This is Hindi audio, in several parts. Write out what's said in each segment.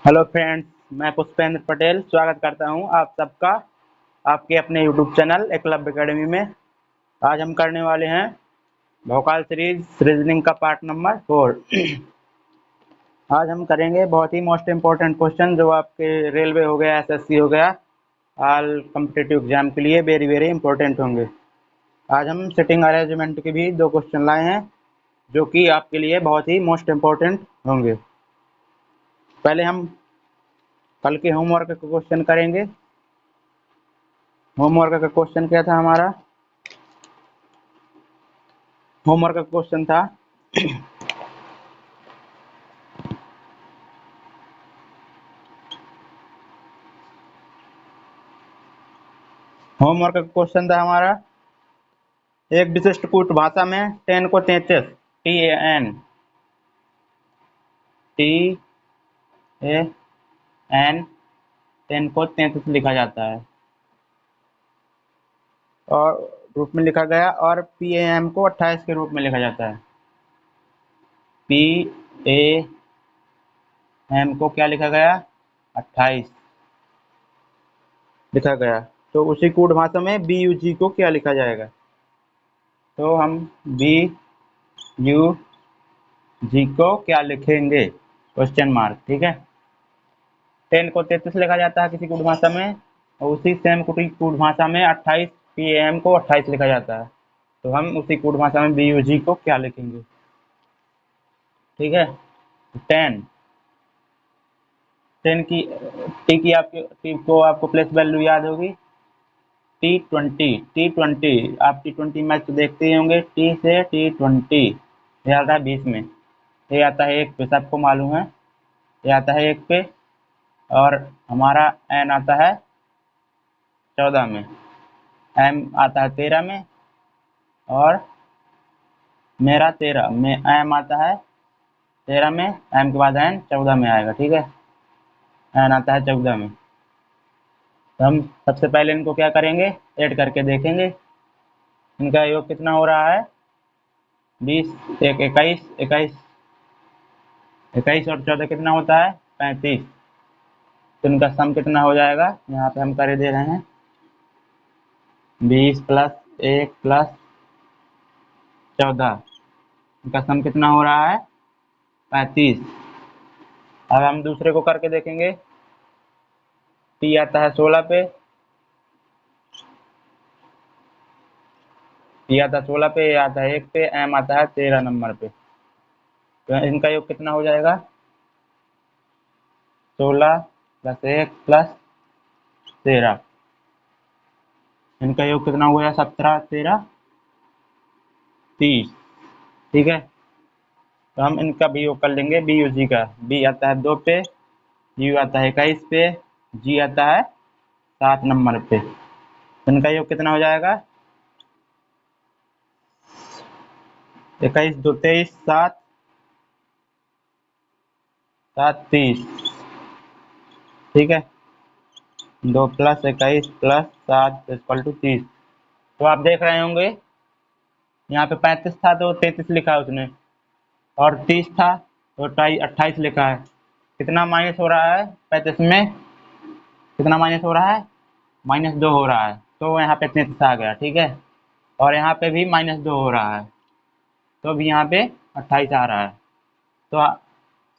हेलो फ्रेंड्स, मैं पुष्पेंद्र पटेल स्वागत करता हूं आप सबका आपके अपने यूट्यूब चैनल एकलव्य एकेडमी में। आज हम करने वाले हैं भोकाल सीरीज रीजनिंग का पार्ट नंबर 4। आज हम करेंगे बहुत ही मोस्ट इम्पोर्टेंट क्वेश्चन जो आपके रेलवे हो गया, एसएससी हो गया, ऑल कॉम्पिटिटिव एग्जाम के लिए वेरी वेरी इंपॉर्टेंट होंगे। आज हम सिटिंग अरेंजमेंट के भी 2 क्वेश्चन लाए हैं जो कि आपके लिए बहुत ही मोस्ट इम्पोर्टेंट होंगे। पहले हम कल के होमवर्क का क्वेश्चन करेंगे। होमवर्क का क्वेश्चन क्या था हमारा? होमवर्क का क्वेश्चन था होमवर्क का क्वेश्चन था हमारा, एक विशिष्ट कूट भाषा में 10 को 33 TAN 10 को 33 लिखा जाता है और रूप में लिखा गया, और PAM को 28 के रूप में लिखा जाता है। PAM को क्या लिखा गया? 28 लिखा गया। तो उसी कूट भाषा में BUG को क्या लिखा जाएगा? तो हम BUG को क्या लिखेंगे? Question mark. ठीक है, 10 को 33 लिखा जाता है किसी कूट भाषा में, और उसी सेम कूट भाषा में 28 PAM को 28 लिखा जाता है। तो हम उसी कूट भाषा में BUG को क्या लिखेंगे? ठीक है, 10 की टी को आपको प्लेस वैल्यू याद होगी, T20 आप T20 मैच तो देखते ही होंगे। T से T20 ये आता है 20 में, ये आता है 1 पे, सबको मालूम है ये आता है 1 पे, और हमारा N आता है 14 में, M आता है 13 में, और मेरा 13 में M आता है 13 में, M के बाद N 14 में आएगा। ठीक है, N आता है 14 में। तो हम सबसे पहले इनको क्या करेंगे? ऐड करके देखेंगे इनका योग कितना हो रहा है। 20 एक 21 और 14 कितना होता है? 35। तो इनका सम कितना हो जाएगा? यहाँ पे हम कर दे रहे हैं 20 + 1 + 14, इनका सम कितना हो रहा है? 35। अब हम दूसरे को करके देखेंगे। T आता है 16 पे, T आता है 16 पे, A आता है 1 पे, M आता है 13 नंबर पे। तो इनका योग कितना हो जाएगा? 16 + 1 + 13, इनका योग कितना हो गया? 17 13 30। ठीक है, तो हम इनका भी योग कर लेंगे BUG का। B आता है 2 पे, U आता है 21 पे, G आता है 7 नंबर पे। इनका योग कितना हो जाएगा? 21 2 23 7 7 30। ठीक है, 2 + 21 + 7 = 30। तो आप देख रहे होंगे यहाँ पे 35 था तो 33 लिखा है उसने, और 30 था तो 28 लिखा है। कितना माइनस हो रहा है 35 में? कितना माइनस हो रहा है? -2 हो रहा है, तो यहाँ पे 33 आ गया। ठीक है, और यहाँ पे भी -2 हो रहा है, तो भी यहाँ पे 28 आ रहा है।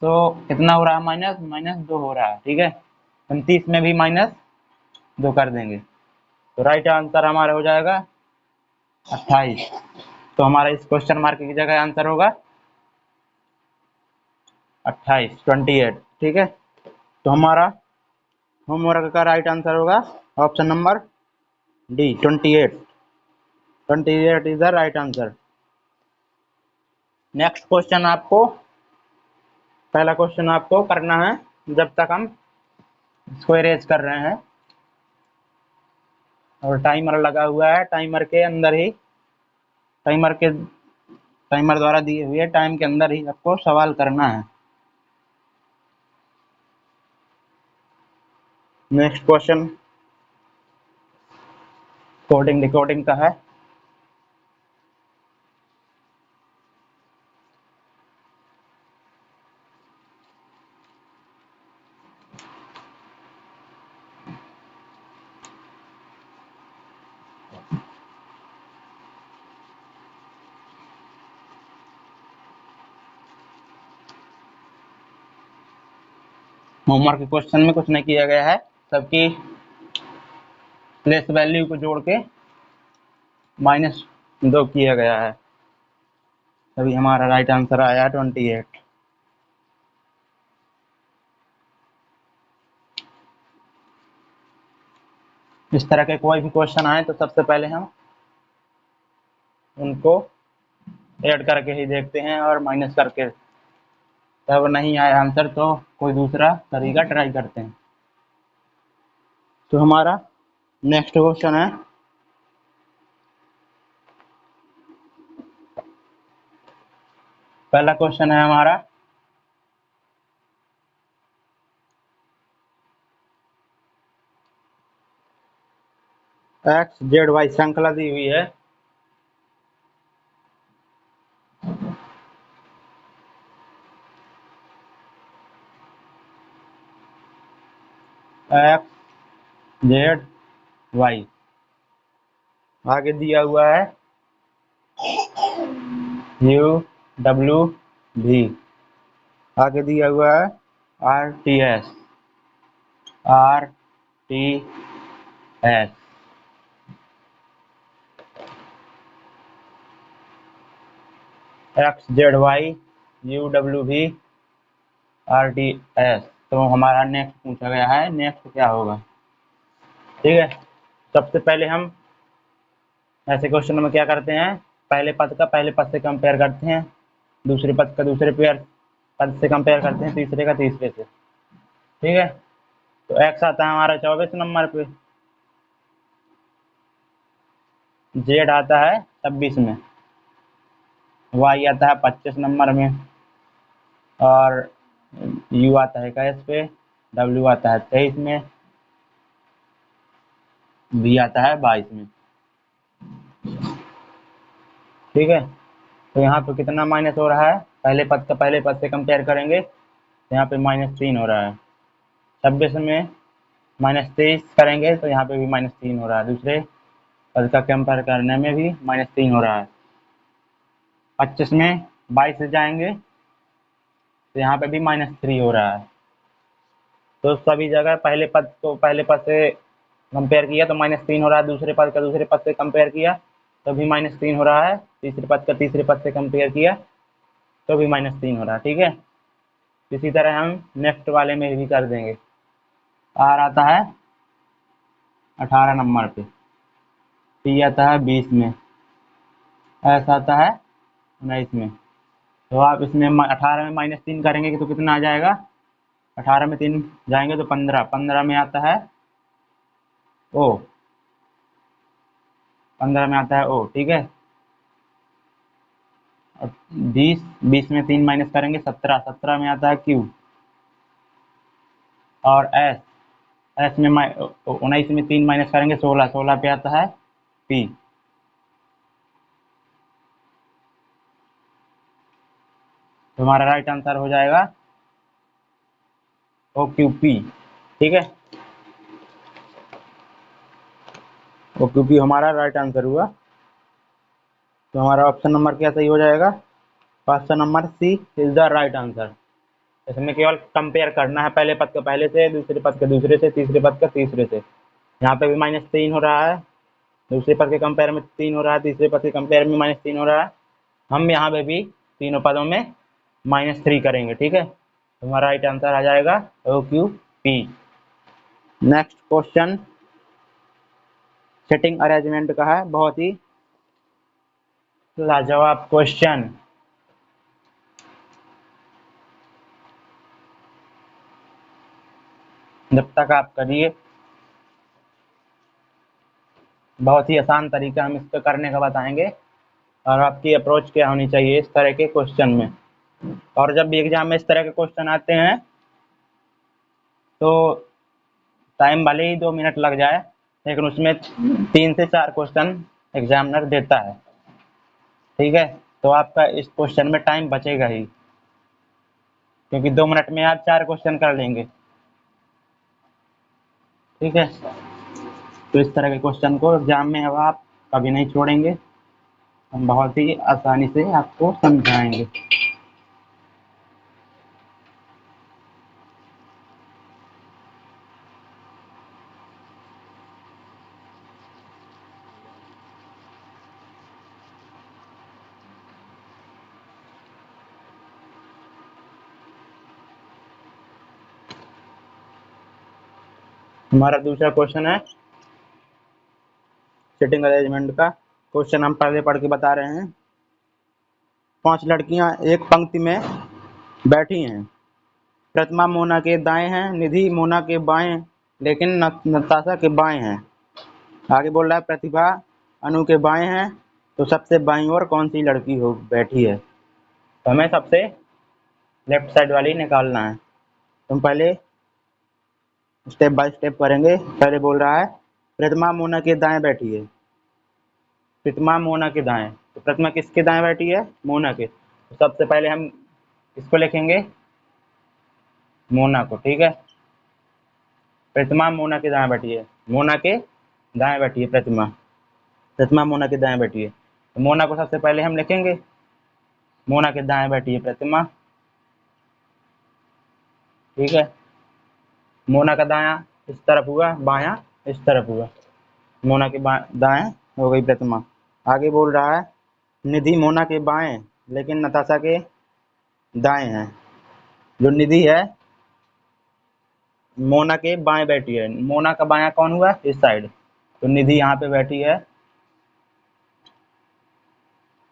तो कितना हो रहा है? -2 हो रहा है। ठीक है, 29 में भी -2 कर देंगे, तो राइट आंसर हमारा हो जाएगा 28। तो हमारा इस क्वेश्चन मार्क की जगह आंसर होगा 28। ठीक है, तो हमारा होमवर्क का राइट आंसर होगा option number D, 28। 28 is the right answer. Next question आपको, पहला क्वेश्चन आपको करना है जब तक हम इसको इरेज कर रहे हैं, और टाइमर लगा हुआ है। टाइमर द्वारा दिए हुए टाइम के अंदर ही आपको सवाल करना है। नेक्स्ट क्वेश्चन कोडिंग डिकोडिंग का है। होमवर्क के क्वेश्चन में कुछ नहीं किया गया है, सबकी प्लेस वैल्यू को जोड़ के -2 किया गया है, तभी हमारा राइट आंसर आया 28। इस तरह के कोई भी क्वेश्चन आए तो सबसे पहले हम उनको ऐड करके ही देखते हैं और माइनस करके, तब नहीं आया आंसर तो कोई दूसरा तरीका ट्राई करते हैं। तो हमारा नेक्स्ट क्वेश्चन है, पहला क्वेश्चन है हमारा एक्स जेड वाई श्रृंखला दी हुई है, एक्स जेड वाई, आगे दिया हुआ है यू डब्ल्यू भी, आगे दिया हुआ है R T S, R T S, x Z why you W भी आर टी एस। तो हमारा नेक्स्ट पूछा गया है, नेक्स्ट क्या होगा, ठीक है। सबसे पहले हम ऐसे क्वेश्चन में क्या करते हैं, पहले पद का पहले पद से कंपेयर करते हैं, दूसरे पद का दूसरे पद से कंपेयर करते हैं, तीसरे का तीसरे से, ठीक है। तो एक्स आता है हमारा 24 नंबर पे, जेड आता है 26 में, वाई आता है 25 नंबर में, और यू आता है 21 पे, डब्ल्यू आता है 23 में, बी आता है 22 में, ठीक है। तो यहाँ पे कितना माइनस हो रहा है, पहले पद का पहले पद से कंपेयर करेंगे तो यहाँ पे -3 हो रहा है, 26 में -23 करेंगे तो यहाँ पे भी -3 हो रहा है, दूसरे पद का कंपेयर करने में भी -3 हो रहा है, 25 में 22 से जाएंगे तो यहाँ पे भी -3 हो रहा है। तो सभी जगह पहले पद को पहले पद से कंपेयर किया तो -3 हो रहा है, दूसरे पद का दूसरे पद से कंपेयर किया तो भी -3 हो रहा है, तीसरे पद का तीसरे पद से कंपेयर किया तो भी -3 हो रहा है, ठीक है। इसी तरह हम नेक्स्ट वाले में भी कर देंगे। आर आता है 18 नंबर पे, टी आता है 20 में, एस आता है 19 में। तो आप इसमें 18 में -3 करेंगे तो कितना आ जाएगा, 18 में 3 जाएंगे तो 15, 15 में आता है ओ, 15 में आता है ओ, ठीक है। और 20 में 3 माइनस करेंगे 17, 17 में आता है क्यू, और एस, एस में 19 में 3 माइनस करेंगे 16, 16 पे आता है पी। तो हमारा राइट आंसर हो जाएगा ओ क्यू पी, ठीक है। ओ क्यू पी हमारा राइट आंसर हुआ। तो हमारा ऑप्शन नंबर क्या सही हो जाएगा, option number C is the right answer. इसमें केवल कंपेयर करना है पहले पद का पहले से, दूसरे पद का दूसरे से, तीसरे पद का तीसरे से। यहाँ पे भी -3 हो रहा है, दूसरे पद के कंपेयर में 3 हो रहा है, तीसरे पद के कंपेयर में -3 हो रहा है। हम यहाँ पे भी तीनों पदों में -3 करेंगे, ठीक है। तो हमारा राइट आंसर आ जाएगा O Q P. Next question setting arrangement का है, बहुत ही लाजवाब क्वेश्चन। जब तक आप करिए, बहुत ही आसान तरीका हम इसको करने का बताएंगे, और आपकी अप्रोच क्या होनी चाहिए इस तरह के क्वेश्चन में। और जब भी एग्जाम में इस तरह के क्वेश्चन आते हैं तो टाइम भले ही 2 मिनट लग जाए, लेकिन उसमें 3 से 4 क्वेश्चन एग्जामिनर देता है, ठीक है। तो आपका इस क्वेश्चन में टाइम बचेगा ही, क्योंकि 2 मिनट में आप 4 क्वेश्चन कर लेंगे, ठीक है। तो इस तरह के क्वेश्चन को एग्जाम में अब आप कभी नहीं छोड़ेंगे, हम बहुत ही आसानी से आपको समझाएंगे। हमारा दूसरा क्वेश्चन है सिटिंग अरेंजमेंट का। क्वेश्चन हम पहले पढ़ के बता रहे हैं। 5 लड़कियां एक पंक्ति में बैठी हैं। प्रतिमा मोना के दाएं हैं, निधि मोना के बाएं, लेकिन नताशा के बाएं हैं। आगे बोल रहा है प्रतिभा अनु के बाएं हैं, तो सबसे बाईं ओर कौन सी लड़की हो बैठी है। तो हमें सबसे लेफ्ट साइड वाली निकालना है। तुम पहले स्टेप बाय स्टेप करेंगे। पहले बोल रहा है प्रतिमा मोना के दाएं बैठी है। प्रतिमा मोना के दाएं, तो प्रतिमा किसके दाएं बैठी है, मोना के। तो सबसे पहले हम इसको लिखेंगे मोना को, ठीक है। प्रतिमा मोना के दाएं बैठी है, मोना के दाएं बैठी है प्रतिमा। प्रतिमा मोना के दाएं बैठी है, तो मोना को सबसे पहले हम लिखेंगे। मोना के दाएं बैठी है प्रतिमा, ठीक है। मोना का दायां इस तरफ हुआ, बायां इस तरफ हुआ। मोना के दाएं हो गई प्रतिमा। आगे बोल रहा है निधि मोना के बाएं, लेकिन नताशा के दाएं है। जो निधि है मोना के बाएं बैठी है। मोना का बायां कौन हुआ, इस साइड। तो निधि यहाँ पे बैठी है।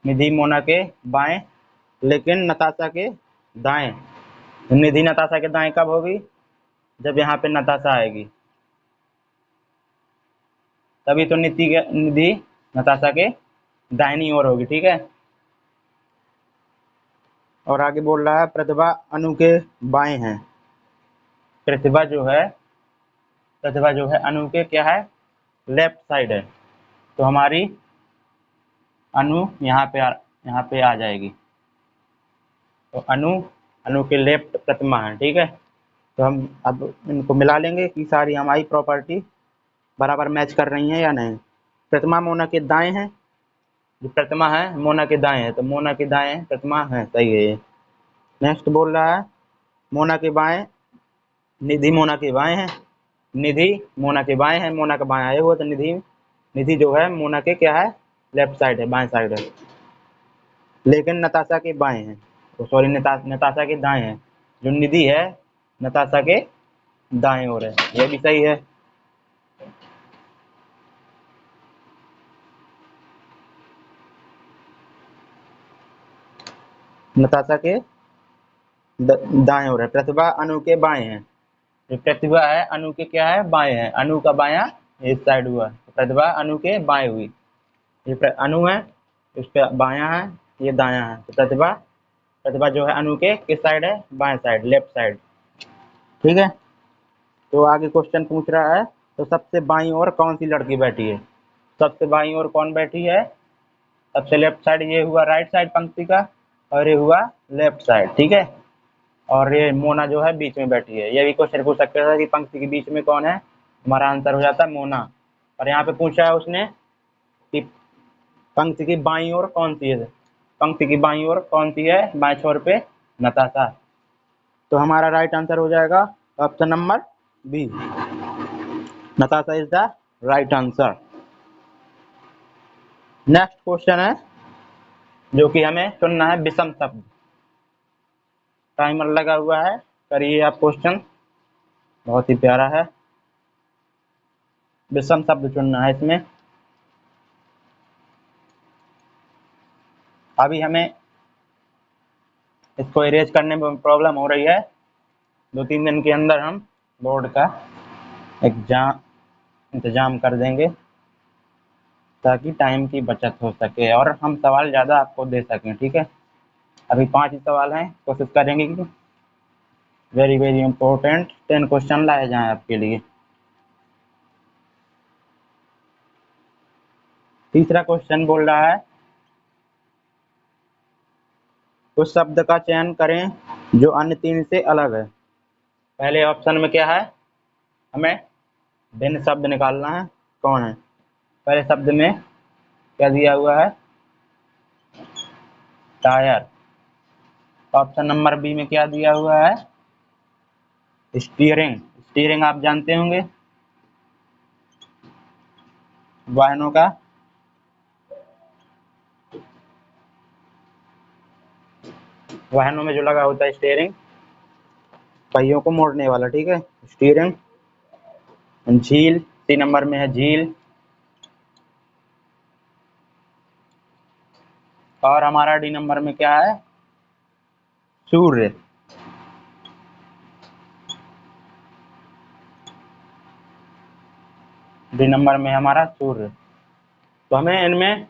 निधि मोना के बाएं, लेकिन नताशा के दाएं। निधि नताशा के दाएं कब होगी, जब यहाँ पे नताशा आएगी, तभी तो निधि नताशा के दाहिनी ओर होगी, ठीक है। और आगे बोल रहा है प्रतिभा अनु के बाएं हैं। प्रतिभा जो है अनु के क्या है, लेफ्ट साइड है। तो हमारी अनु यहाँ पे आ जाएगी। तो अनु के लेफ्ट प्रतिमा है, ठीक है। तो हम अब इनको मिला लेंगे कि सारी हमारी प्रॉपर्टी बराबर मैच कर रही हैं या नहीं। प्रतिमा मोना के दाएं है, जो प्रतिमा है मोना के दाएं है, तो मोना के दाएं प्रतिमा है, सही है ये। नेक्स्ट बोल रहा है मोना के बाएं, निधि मोना के बाएं है। निधि मोना के बाएं है, मोना का बाएं आया हुआ, तो निधि जो है मोना के क्या है, लेफ्ट साइड है, बाएं साइड है। लेकिन नताशा के बाएं है, तो सॉरी नताशा के दाएं है। जो निधि है नताशा के दाएं ओर है, ये भी सही है। नताशा के दाएं ओर है। प्रतिभा अनु के बाएं है। जो प्रतिभा है अनु के क्या है, बाएं है। अनु का बायां इस साइड हुआ, तो प्रतिभा अनु के बाएं हुई। ये अनु है, उसका बायां है, ये दायां है। तो प्रतिभा जो है अनु के किस साइड है, बाएं साइड, लेफ्ट साइड, ठीक है। तो आगे क्वेश्चन पूछ रहा है तो सबसे बाईं ओर कौन सी लड़की बैठी है। सबसे बाईं ओर कौन बैठी है, सबसे लेफ्ट साइड ये हुआ राइट साइड पंक्ति का, और ये हुआ लेफ्ट साइड, ठीक है। और ये मोना जो है बीच में बैठी है। ये भी क्वेश्चन पूछ सकता था कि पंक्ति के बीच में कौन है, हमारा आंसर हो जाता है मोना। और यहाँ पे पूछा है उसने कि पंक्ति की बाईं ओर कौन सी है। पंक्ति की बाईं ओर कौन सी है, बाएं छोर पे नताशा। तो हमारा राइट आंसर हो जाएगा option number B, Natasha is the right answer. Next question है जो कि हमें चुनना है विषम शब्द। टाइमर लगा हुआ है, करिए आप क्वेश्चन, बहुत ही प्यारा है। विषम शब्द चुनना है इसमें। अभी हमें इसको इरेज करने में प्रॉब्लम हो रही है। 2-3 दिन के अंदर हम बोर्ड का एग्जाम इंतजाम कर देंगे, ताकि टाइम की बचत हो सके और हम सवाल ज़्यादा आपको दे सकें, ठीक है। अभी 5 ही सवाल हैं, कोशिश करेंगे कि वेरी वेरी इंपॉर्टेंट 10 क्वेश्चन लाए जाएं आपके लिए। तीसरा क्वेश्चन बोल रहा है उस शब्द का चयन करें जो अन्य 3 से अलग है। पहले ऑप्शन में क्या है, हमें भिन्न शब्द निकालना है, कौन है। पहले शब्द में क्या दिया हुआ है, टायर। ऑप्शन नंबर बी में क्या दिया हुआ है, स्टीयरिंग। स्टीयरिंग आप जानते होंगे, वाहनों का वाहनों में जो लगा होता है स्टीयरिंग, पहियों को मोड़ने वाला, ठीक है, स्टीयरिंग। झील, सी नंबर में है झील, और हमारा डी नंबर में क्या है, सूर्य। डी नंबर में हमारा सूर्य। तो हमें इनमें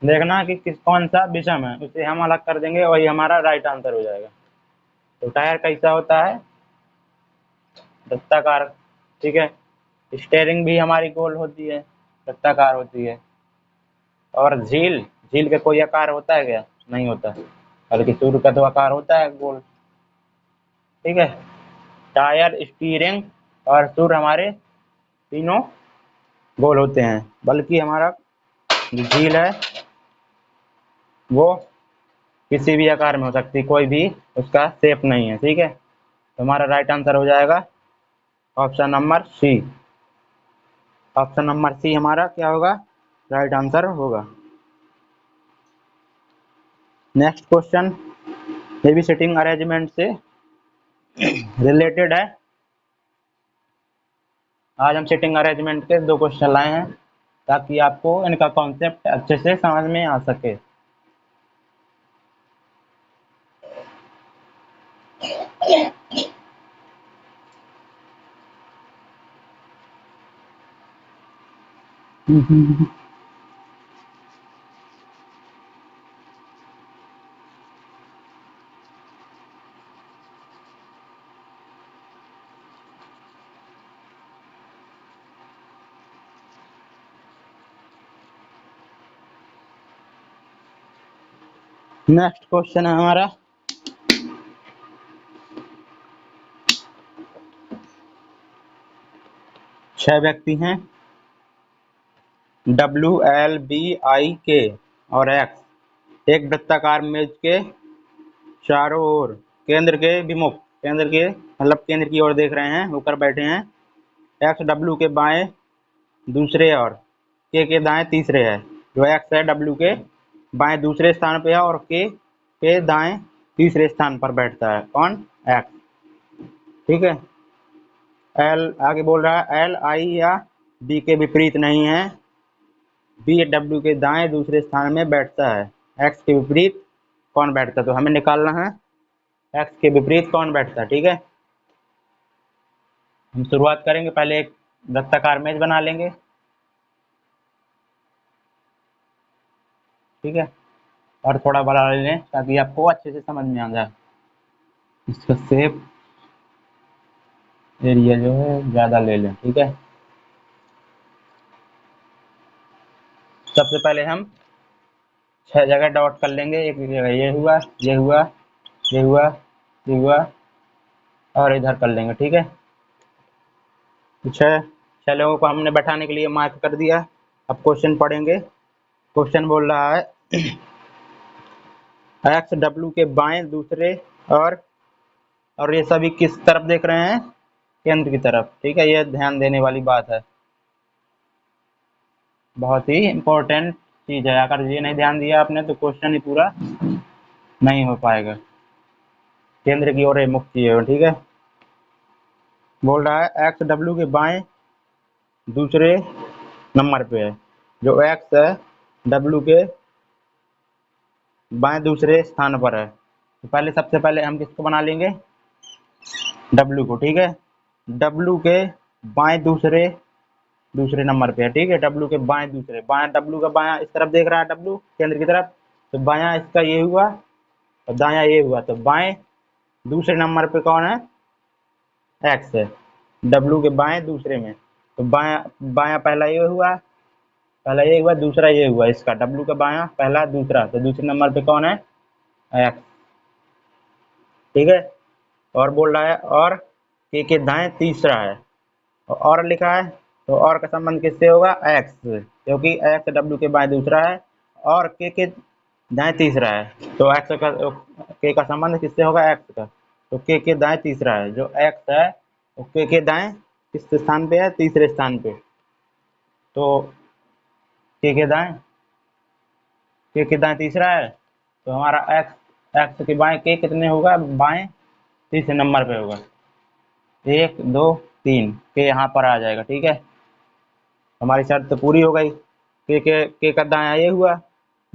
देखना कि कौन सा विषम है, उसे हम अलग कर देंगे, वही हमारा राइट आंसर हो जाएगा। तो टायर कैसा होता है, वृत्ताकार, ठीक है। स्टेयरिंग भी हमारी गोल होती है, वृत्ताकार होती है। और झील, झील का कोई आकार होता है क्या, नहीं होता, बल्कि सूर्य का तो आकार होता है गोल, ठीक है। टायर, स्टीयरिंग और सूर्य हमारे तीनों गोल होते हैं, बल्कि हमारा जो झील है वो किसी भी आकार में हो सकती है, कोई भी उसका शेप नहीं है, ठीक है। तो हमारा राइट आंसर हो जाएगा option number C. Option number C हमारा क्या होगा, राइट आंसर होगा। नेक्स्ट क्वेश्चन, ये भी सिटिंग अरेंजमेंट से रिलेटेड है। आज हम सिटिंग अरेंजमेंट के 2 क्वेश्चन लाए हैं ताकि आपको इनका कॉन्सेप्ट अच्छे से समझ में आ सके। नेक्स्ट क्वेश्चन है हमारा, छह व्यक्ति हैं, डब्ल्यू एल बी आई के और एक्स एक वृत्ताकार मेज के चारों ओर केंद्र के विमुख, केंद्र के मतलब केंद्र की ओर देख रहे हैं, होकर बैठे हैं। एक्स डब्ल्यू के बाएं दूसरे और के दाएं तीसरे है। जो एक्स है डब्ल्यू के बाएं दूसरे स्थान पे है और के दाएं तीसरे स्थान पर बैठता है। कौन, एक्स, ठीक है। एल आगे बोल रहा है एल आई या बी के विपरीत नहीं है, बी डब्ल्यू के दाएं दूसरे स्थान में बैठता है। एक्स के विपरीत कौन बैठता है, तो हमें निकालना है एक्स के विपरीत कौन बैठता है, ठीक है। हम शुरुआत करेंगे, पहले एक वृत्ताकार मेज बना लेंगे, ठीक है, और थोड़ा बड़ा ले लें ताकि आपको अच्छे से समझ में आ जाए। इसका शेप एरिया जो है ज़्यादा ले लें, ठीक है। सबसे पहले हम 6 जगह डॉट कर लेंगे, एक जगह ये हुआ, ये हुआ, ये हुआ, ये हुआ, और इधर कर लेंगे, ठीक है। तो छह लोगों को हमने बैठाने के लिए मार्क कर दिया। अब क्वेश्चन पढ़ेंगे। क्वेश्चन बोल रहा है एक्स डब्ल्यू के बाएं दूसरे और ये सभी किस तरफ देख रहे हैं, केंद्र की तरफ, ठीक है। ये ध्यान देने वाली बात है, बहुत ही इम्पोर्टेंट चीज है। अगर ये नहीं ध्यान दिया आपने तो क्वेश्चन ही पूरा नहीं हो पाएगा। केंद्र की ओर मुख किए, ठीक है। बोल रहा है एक्स डब्ल्यू के बाएं दूसरे नंबर पे है। जो एक्स है डब्ल्यू के बाएं दूसरे स्थान पर है। तो पहले सबसे पहले हम किसको बना लेंगे, डब्ल्यू को, ठीक है। डब्ल्यू के बाएं दूसरे नंबर पे है, ठीक है। डब्ल्यू के बाएं दूसरे, बाएं डब्ल्यू का बायां इस तरफ देख रहा है, डब्ल्यू केंद्र की तरफ, तो बायां इसका ये हुआ और दायां ये हुआ, तो बाएं दूसरे नंबर पे कौन है, एक्स है डब्ल्यू के बाएं दूसरे में। तो बायां बायां पहला ये हुआ, पहला ये हुआ, दूसरा ये हुआ, इसका डब्ल्यू का बायां पहला दूसरा, तो दूसरे नंबर पे कौन है, एक्स, ठीक है। और बोल रहा है और के दाएं तीसरा है, और लिखा है, तो और का संबंध किससे होगा, एक्स, क्योंकि एक्स डब्ल्यू के बाएं दूसरा है और के दाएं तीसरा है। तो एक्स का के का संबंध किससे होगा, एक्स का। तो के दाएं तीसरा है, जो एक्स है वो के दाएं किस स्थान पे है, तीसरे स्थान पे। तो के दाएं के दाएं तीसरा है, तो हमारा एक्स एक्स के बाएं के कितने होगा, बाएं तीसरे नंबर पे होगा, 1 2 3 के यहाँ पर आ जाएगा। ठीक है, हमारी शर्त तो पूरी हो गई। के का दायां ये हुआ,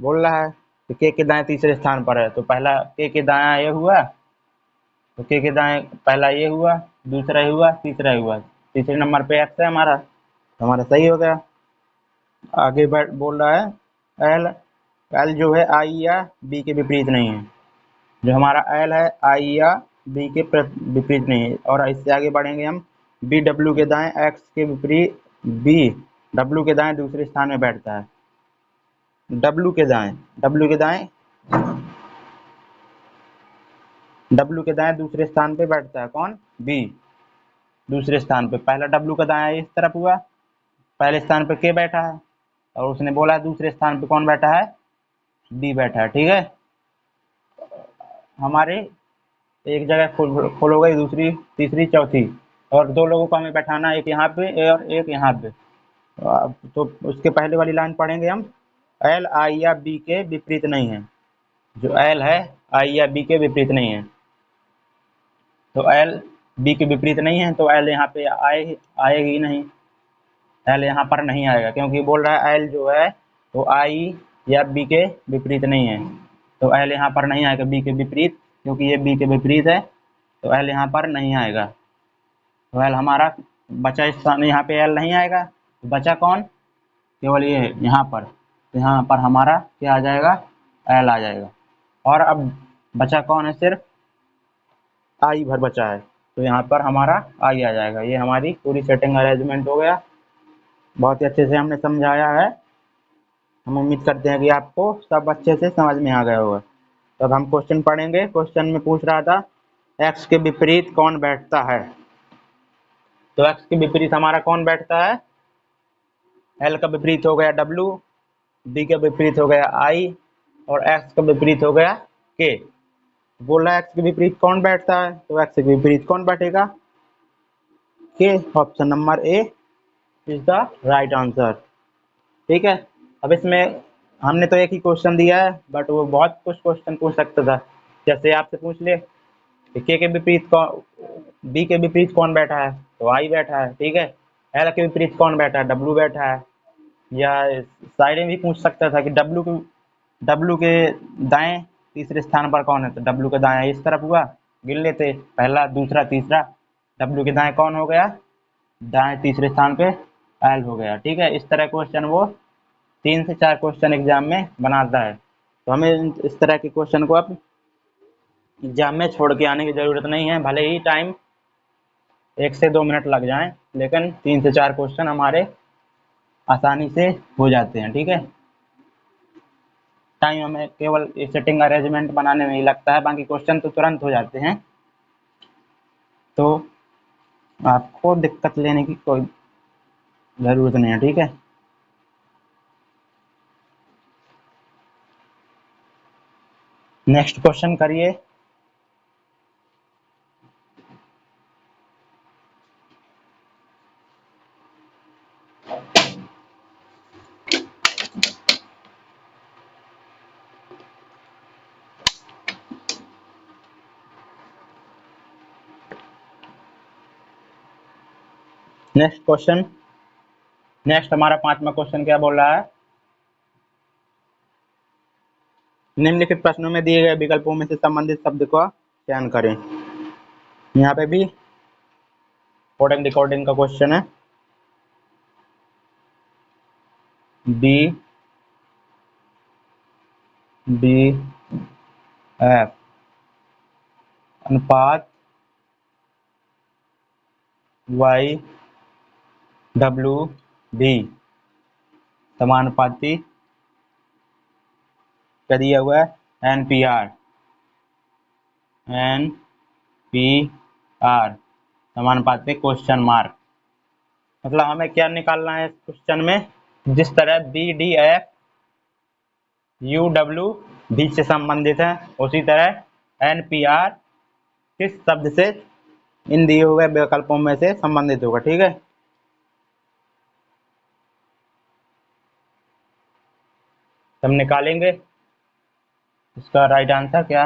बोल रहा है कि के दाएं तीसरे स्थान पर है, तो पहला के दायां ये हुआ, तो के दाएं पहला ये हुआ, दूसरा ये हुआ, तीसरा ये हुआ, तीसरे नंबर पे एक्स है हमारा, तो हमारा सही हो गया। आगे बढ़ बोल रहा है एल, एल जो है आई या बी के विपरीत नहीं है। जो हमारा एल है आई या बी के विपरीत नहीं है। और इससे आगे बढ़ेंगे हम, बी डब्ल्यू के दाएं एक्स के विपरीत, बी डब्ल्यू के दाएं दूसरे स्थान में बैठता है। डब्ल्यू के दाएं, डब्ल्यू के दाएं, डब्ल्यू के दाएं दूसरे स्थान पे बैठता है कौन, बी दूसरे स्थान पे। पहला डब्ल्यू का दायां इस तरफ हुआ, पहले स्थान पे के बैठा है, और उसने बोला दूसरे स्थान पे कौन बैठा है, बी बैठा है। ठीक है, हमारे एक जगह फुल हो गई, दूसरी तीसरी चौथी, और दो लोगों को हमें बैठाना, एक यहाँ पे और एक यहाँ पे। तो उसके पहले वाली लाइन पढ़ेंगे हम, एल आई या बी के विपरीत नहीं है। जो एल है आई या बी के विपरीत नहीं है, तो एल बी के विपरीत नहीं है, तो एल यहाँ पे आएगी नहीं, एल यहाँ पर नहीं आएगा, क्योंकि बोल रहा है एल जो है वो आई या बी के विपरीत नहीं है, तो एल यहाँ पर नहीं आएगा बी के विपरीत, क्योंकि ये बी के विपरीत है, तो एल यहाँ पर नहीं आएगा। तो एल हमारा बचा स्थान, यहाँ पे एल नहीं आएगा, बचा कौन, केवल ये यहाँ पर, तो यहाँ पर हमारा क्या आ जाएगा, एल आ जाएगा। और अब बचा कौन है, सिर्फ आई भर बचा है, तो यहाँ पर हमारा आई आ जाएगा। ये हमारी पूरी सेटिंग अरेंजमेंट हो गया, बहुत ही अच्छे से हमने समझाया है। हम उम्मीद करते हैं कि आपको सब अच्छे से समझ में आ गया होगा। तब हम क्वेश्चन पढ़ेंगे। क्वेश्चन में पूछ रहा था एक्स के विपरीत कौन बैठता है, तो एक्स के विपरीत हमारा कौन बैठता है, एल का विपरीत हो गया डब्ल्यू, बी का विपरीत हो गया आई, और एक्स का विपरीत हो गया के। बोल रहा है एक्स के विपरीत कौन बैठता है, तो एक्स के विपरीत कौन बैठेगा, के। Option number A is the right answer. ठीक है, अब इसमें हमने तो एक ही क्वेश्चन दिया है, बट वो बहुत कुछ क्वेश्चन पूछ सकता था। जैसे आपसे पूछ ले के विपरीत कौन, बी के विपरीत कौन बैठा है, तो आई बैठा है। ठीक है, एल के विपरीत कौन बैठा है, डब्ल्यू बैठा है। या साइड में भी पूछ सकता था कि डब्ल्यू के दाएं तीसरे स्थान पर कौन है, तो डब्ल्यू के दाएं इस तरफ हुआ, गिन लेते पहला दूसरा तीसरा, डब्ल्यू के दाएं कौन हो गया, दाएं तीसरे स्थान पे एल हो गया। ठीक है, इस तरह क्वेश्चन वो 3 से 4 क्वेश्चन एग्जाम में बनाता है। तो हमें इस तरह के क्वेश्चन को अब एग्जाम में छोड़ के आने की जरूरत नहीं है, भले ही टाइम 1 से 2 मिनट लग जाएं, लेकिन 3 से 4 क्वेश्चन हमारे आसानी से हो जाते हैं। ठीक है, टाइम हमें केवल सेटिंग अरेंजमेंट बनाने में ही लगता है, बाकी क्वेश्चन तो तुरंत हो जाते हैं, तो आपको दिक्कत लेने की कोई ज़रूरत नहीं है। ठीक है, नेक्स्ट क्वेश्चन करिए। नेक्स्ट क्वेश्चन, नेक्स्ट हमारा 5वां क्वेश्चन क्या बोल रहा है, निम्नलिखित प्रश्नों में दिए गए विकल्पों में से संबंधित शब्द का चयन करें। यहाँ पे भी कोडिंग डिकोडिंग का क्वेश्चन है। बी बी एफ अनुपात वाई डब्ल्यू भी समानुपाती क्या दिया हुआ है, एन पी आर समानुपाती क्वेश्चन मार्क। मतलब हमें क्या निकालना है इस क्वेश्चन में, जिस तरह B D F U W भी से संबंधित है, उसी तरह एन पी आर किस शब्द से इन दिए हुए विकल्पों में से संबंधित होगा। ठीक है, हम निकालेंगे इसका राइट आंसर क्या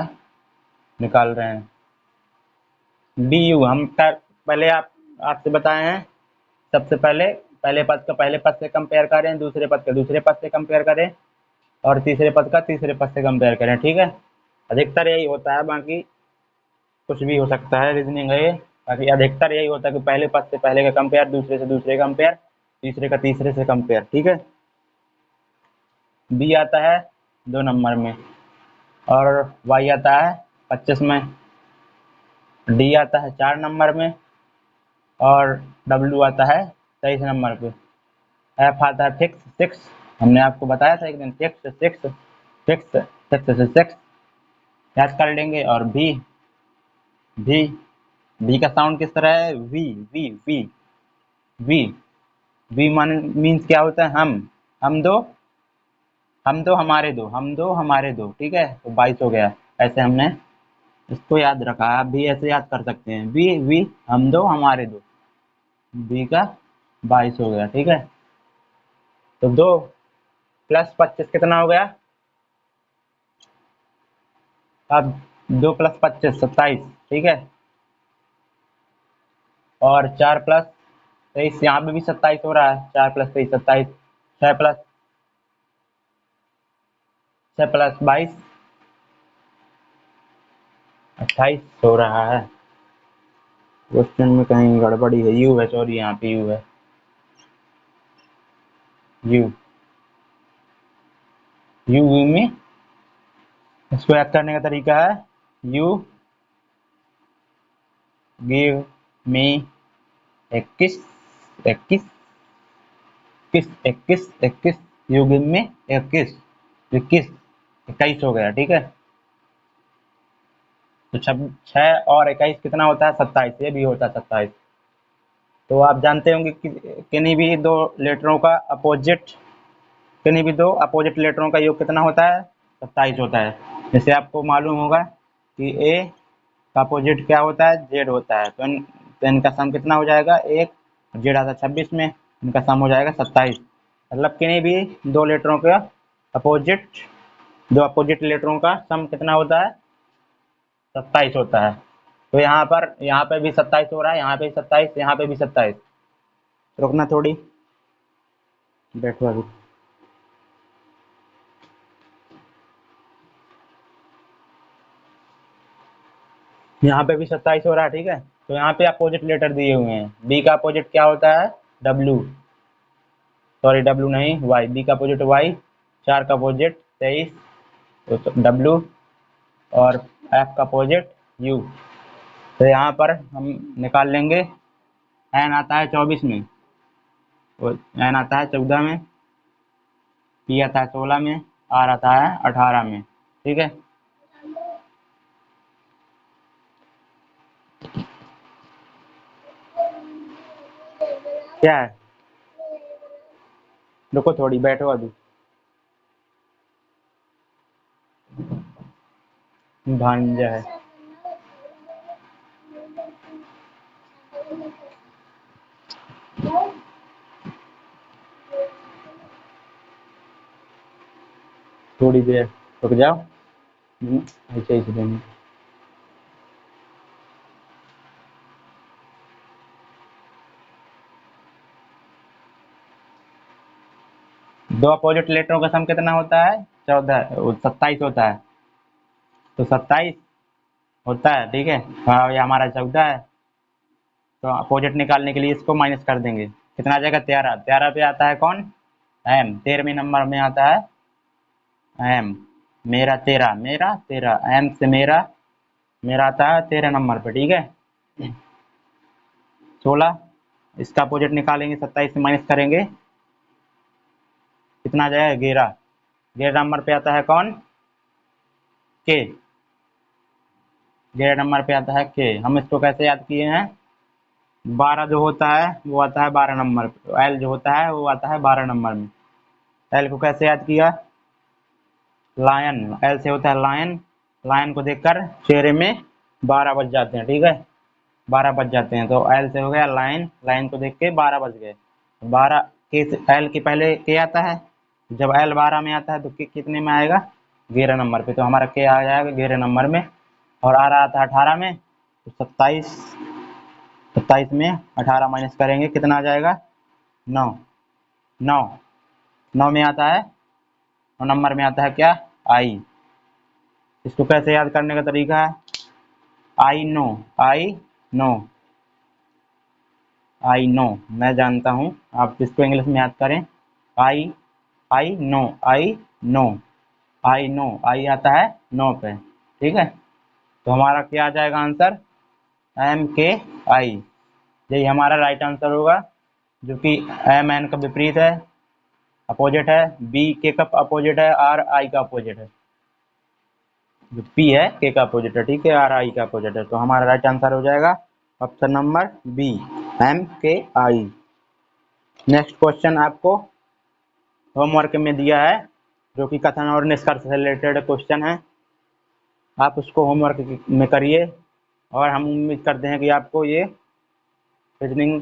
निकाल रहे हैं, बी यू। हम पहले आप आपसे बताए हैं, सबसे पहले पहले पद का पहले पद से कंपेयर करें, दूसरे पद का दूसरे पद से कंपेयर करें, और तीसरे पद का तीसरे पद से कंपेयर करें। ठीक है, अधिकतर यही होता है, बाकी कुछ भी हो सकता है, रीजनिंग है ये। बाकी अधिकतर यही होता है कि पहले पद से पहले का कंपेयर, दूसरे से दूसरे कंपेयर, तीसरे का तीसरे से कंपेयर। ठीक है, बी आता है 2 नंबर में, और वाई आता है 25 में, डी आता है 4 नंबर में, और डब्ल्यू आता है 23 नंबर पे, एफ आता है फिक्स 6। हमने आपको बताया था एक दिन, फिक्स 6, फिक्स 6 से 6 याद कर लेंगे। और भी भी भी का साउंड किस तरह है? V V V V V means क्या होता है? हम दो हमारे दो, हम दो हमारे दो। ठीक है, तो 22 हो गया। ऐसे हमने इसको याद रखा है, आप भी ऐसे याद कर सकते हैं, वी वी हम दो हमारे दो, बी का 22 हो गया। ठीक है, तो 2 प्लस 25 कितना हो गया? अब 2 प्लस 25 27। ठीक है, और 4 प्लस 23, यहाँ पे भी 27 हो रहा है, 4 प्लस 23 27, 6 प्लस 22 28 हो रहा है। क्वेश्चन में कहीं गड़बड़ी है, यू है, सॉरी, यहाँ पे यू है, यू यू यू में इसको याद करने का तरीका है, you give me 21 21 21 21 21, you give me 21 21 21 हो गया। ठीक है, तो 6 और 21 कितना होता है? 27, ये भी होता है 27। तो आप जानते होंगे कि किन्हीं भी दो लेटरों का अपोजिट, किन्हीं भी दो अपोजिट लेटरों का योग कितना होता है? 27 होता है। जैसे आपको मालूम होगा कि ए का अपोजिट क्या होता है? जेड होता है, तो इनका सम कितना हो जाएगा? 1, जेड आता है 26 में, इनका सम हो जाएगा 27। मतलब किन्हीं भी दो लेटरों का अपोजिट, दो अपोजिट लेटरों का सम कितना होता है? 27 होता है। तो यहाँ पे भी 27 हो रहा है, यहाँ पे भी 27, यहाँ पे भी 27। रुकना थोड़ी, बैठो अभी। यहाँ पे भी 27 हो रहा है। ठीक है, तो यहाँ पे अपोजिट लेटर दिए हुए हैं। बी का अपोजिट क्या होता है? डब्ल्यू, सॉरी डब्ल्यू नहीं, वाई। बी का अपोजिट वाई, 4 का अपोजिट 23, तो डब्ल्यू, और एफ का अपोजिट यू। तो यहाँ पर हम निकाल लेंगे, एन आता है 24 में, एन आता है 14 में, पी आता है 16 में, आर आता है 18 में। ठीक है, क्या है? रुको थोड़ी, बैठो अभी, भांजा है। थोड़ी देर रुक जाओ, ऐसे ही देंगे। दो अपोजिट लेटरों का सम कितना होता है? 27 होता है, तो 27 होता है। ठीक है, हाँ, ये हमारा 14 है, तो अपोजिट निकालने के लिए इसको माइनस कर देंगे। कितना आ जाएगा? 13। 13 पे आता है कौन? एम। 13वें नंबर में आता है एम। मेरा 13, मेरा 13, एम से मेरा, मेरा आता है 13 नंबर पे। ठीक है, 16, इसका अपोजिट निकालेंगे, 27 से माइनस करेंगे, कितना आ जाएगा? 11। 11 नंबर पे आता है कौन? के। 11 नंबर पे आता है के। हम इसको कैसे याद किए हैं? 12 जो होता है वो आता है 12 नंबर पे, एल जो होता है वो आता है 12 नंबर में। एल को कैसे याद किया? लायन, एल से होता है लायन, लायन को देखकर चेहरे में 12 बज जाते हैं। ठीक है, 12 बज जाते हैं, तो एल से हो गया लाइन, लाइन को देख के 12 बज गए। 12 के, एल के पहले के आता है, जब एल 12 में आता है तो के कितने में आएगा? 11 नंबर पे, तो हमारा के आ जाएगा 11 नंबर में। और आ रहा था 18 में, तो 27 27 में 18 माइनस करेंगे कितना आ जाएगा 9। 9 9 में आता है, 9 नंबर में आता है क्या आई। इसको कैसे याद करने का तरीका है, I know, I know, I know, मैं जानता हूँ। आप इसको इंग्लिश में याद करें, I I know, I know, I know, I आता है 9 पे। ठीक है, तो हमारा क्या आ जाएगा आंसर, एम के आई, यही हमारा राइट आंसर होगा, जो कि एम एन का विपरीत है, अपोजिट है, बी के का अपोजिट है, आर आई का अपोजिट है। जो पी है के का अपोजिट है, ठीक है, आर आई का अपोजिट है। तो हमारा राइट आंसर हो जाएगा ऑप्शन नंबर बी, एम के आई। नेक्स्ट क्वेश्चन आपको होमवर्क में दिया है, जो कि कथन और निष्कर्ष से रिलेटेड क्वेश्चन है। आप उसको होमवर्क में करिए, और हम उम्मीद करते हैं कि आपको ये रीजनिंग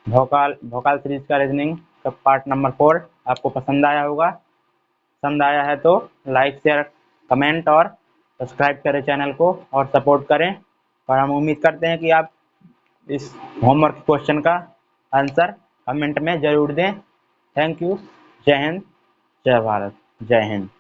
भोकाल भोकाल सीरीज का रीजनिंग का पार्ट नंबर 4 आपको पसंद आया होगा। पसंद आया है तो लाइक शेयर कमेंट और सब्सक्राइब करें चैनल को, और सपोर्ट करें। और हम उम्मीद करते हैं कि आप इस होमवर्क क्वेश्चन का आंसर कमेंट में ज़रूर दें। Thank you. जय हिंद, जय भारत, जय हिंद।